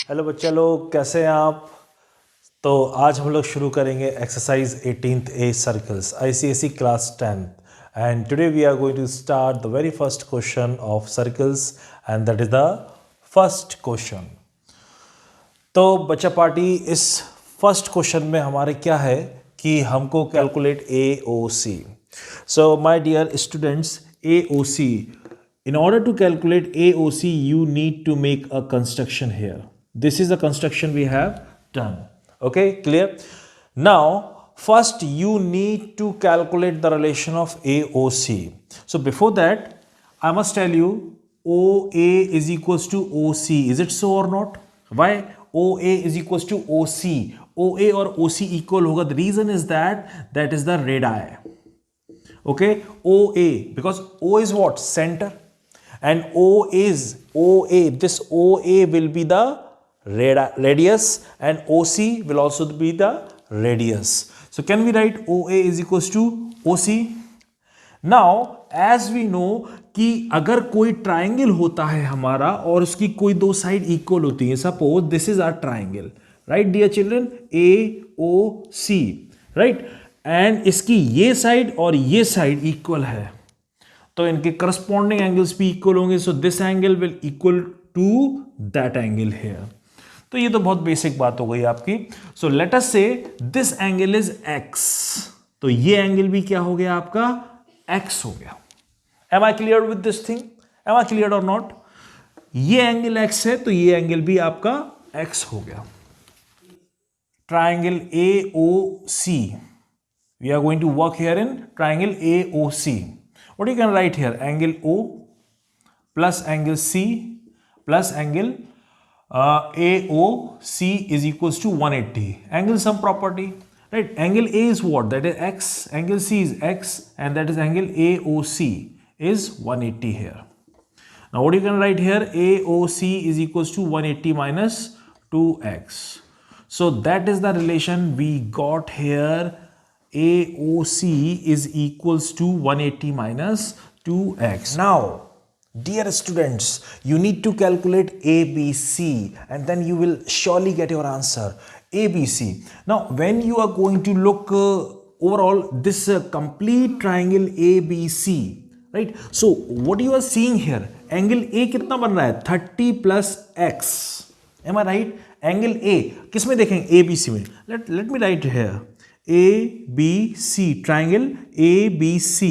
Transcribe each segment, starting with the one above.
Hello बच्चे लोग, कैसे हैं आप। तो आज हम लोग शुरू करेंगे exercise 18th A circles ICSE class 10th and today we are going to start the very first question of circles and that is the first question. तो बच्चा पार्टी, इस फर्स्ट क्वेश्चन में हमारे क्या है कि हमको calculate AOC। So my dear students, AOC, in order to calculate AOC you need to make a construction here. This is the construction we have done. Okay, clear? Now first you need to calculate the relation of AOC. So before that I must tell you OA is equals to OC. Is it so or not? Why OA is equals to OC? OA और OC equal होगा. The reason is that is the radii. Okay, OA, because O is what? Center. And this OA will be the radius and OC will also be the radius. So can we write OA is equals to OC? Now as we know कि अगर कोई triangle होता है हमारा और उसकी कोई दो साइड इक्वल होती है, suppose this is our triangle, right dear children, AOC, right, and इसकी ये साइड और ये साइड इक्वल है तो इनके करस्पॉन्डिंग एंगल्स भी इक्वल होंगे. So this angle will equal to that angle here. तो ये तो बहुत बेसिक बात हो गई आपकी. सो लेट अस से दिस एंगल इज x, तो ये एंगल भी क्या हो गया आपका? x हो गया. Am I clear with this thing? Am I clear और नॉट? ये एंगल x है तो ये एंगल भी आपका x हो गया. Triangle AOC, we are going to work here in triangle AOC. What you can write here? Angle O plus angle C plus angle AOC is equals to 180. Angle sum property, right? Angle A is what? That is x. Angle C is x, and that is angle AOC is 180 here. Now what you can write here? AOC is equals to 180 minus 2x. So that is the relation we got here. AOC is equals to 180 minus 2x. Now, dear students, you need to calculate ABC and then you will surely get your answer. ABC. Now, when you are going to look overall this complete triangle ABC, right? So, what you are seeing here, angle A कितना बन रहा है? 30 plus x. Am I right? Angle A किस में देखेंगे? ABC में. Let me write here. ABC, triangle ABC.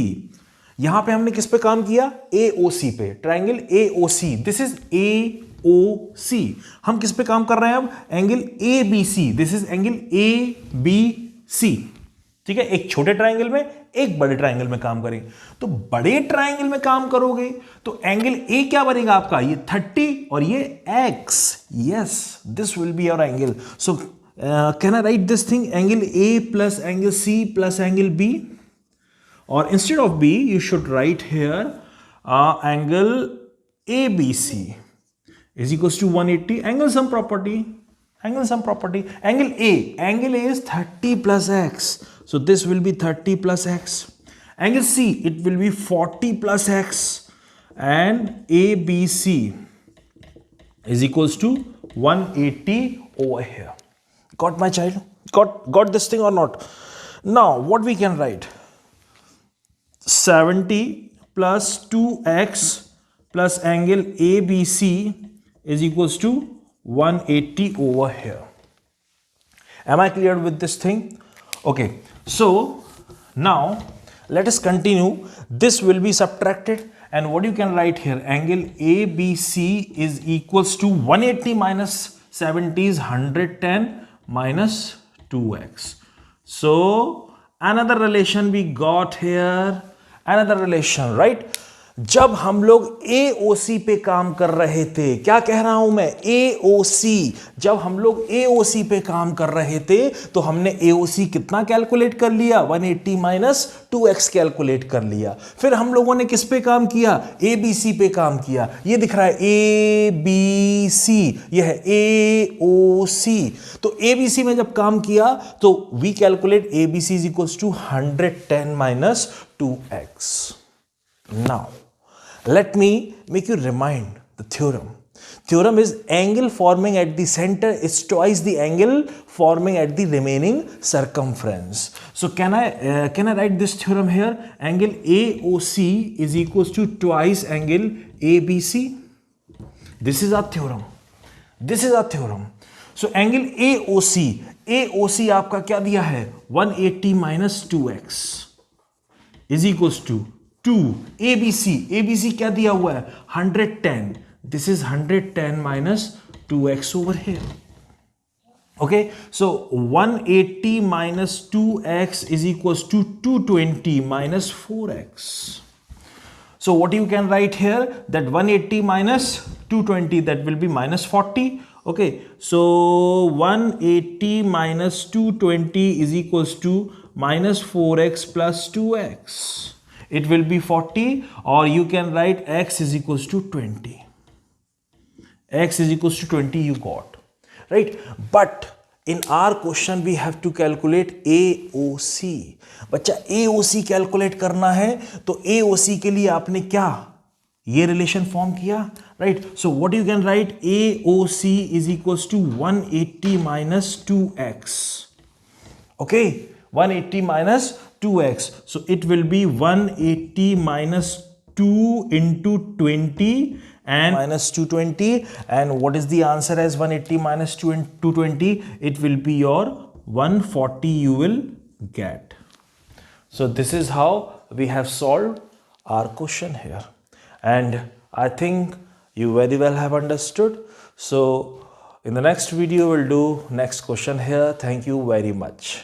यहां पे हमने किस पे काम किया? AOC पे. Triangle AOC, this is AOC. हम किस पे काम कर रहे हैं अब? Angle ABC. This is angle ABC. ठीक है, एक छोटे ट्राइंगल में एक बड़े ट्राइंगल में काम करेंगे. तो बड़े ट्राइंगल में काम करोगे तो एंगल A क्या बनेगा आपका? ये 30 और ये x. Yes, this will be your angle. So can I write this thing? Angle A plus angle C plus angle B, or instead of B you should write here angle ABC is equals to 180. Angle sum property, angle sum property. Angle A is 30 plus x, so this will be 30 plus x. Angle C, it will be 40 plus x, and ABC is equals to 180 over here. Got my child? Got this thing or not? Now what we can write? 70 plus 2x plus angle ABC is equals to 180 over here. Am I clear with this thing? Okay, so now let us continue. This will be subtracted, and what you can write here? Angle ABC is equals to 180 minus 70 is 110 minus 2x. So another relation we got here, another relation, right? जब हम लोग AOC पे काम कर रहे थे, क्या कह रहा हूं मैं? AOC. जब हम लोग AOC पे काम कर रहे थे तो हमने AOC कितना कैलकुलेट कर लिया? 180 माइनस 2x कैलकुलेट कर लिया. फिर हम लोगों ने किस पे काम किया? ABC पे काम किया. ये दिख रहा है ABC, ये है AOC. तो ABC में जब काम किया तो we calculate ABC is equals to 110 minus 2x. Now let me make you remind the theorem. Theorem is angle forming at the center is twice the angle forming at the remaining circumference. So can I write this theorem here? Angle AOC is equals to twice angle ABC. This is our theorem. This is our theorem. So angle AOC आपका क्या दिया है? 180 minus 2x is equals to 2 ABC क्या दिया हुआ है? 110. This is 110 minus 2x over here. Okay, so 180 minus 2x is equals to 220 minus 4x. So what you can write here, that 180 minus 220, that will be minus 40. Okay, so 180 minus 220 is equals to minus 4x plus 2x. It will be 40, or you can write x is equals to 20. X is equals to 20 you got, right? But in our question we have to calculate AOC. बच्चा AOC calculate करना है तो AOC के लिए आपने क्या ये relation form किया, right? So what you can write, AOC is equals to 180 minus 2x. Okay, 180 minus 2x. So it will be 180 minus 2 into 20 and minus 220, and what is the answer as 180 minus 220? It will be your 140 you will get. So this is how we have solved our question here, and I think you very well have understood. So in the next video we'll do next question here. Thank you very much.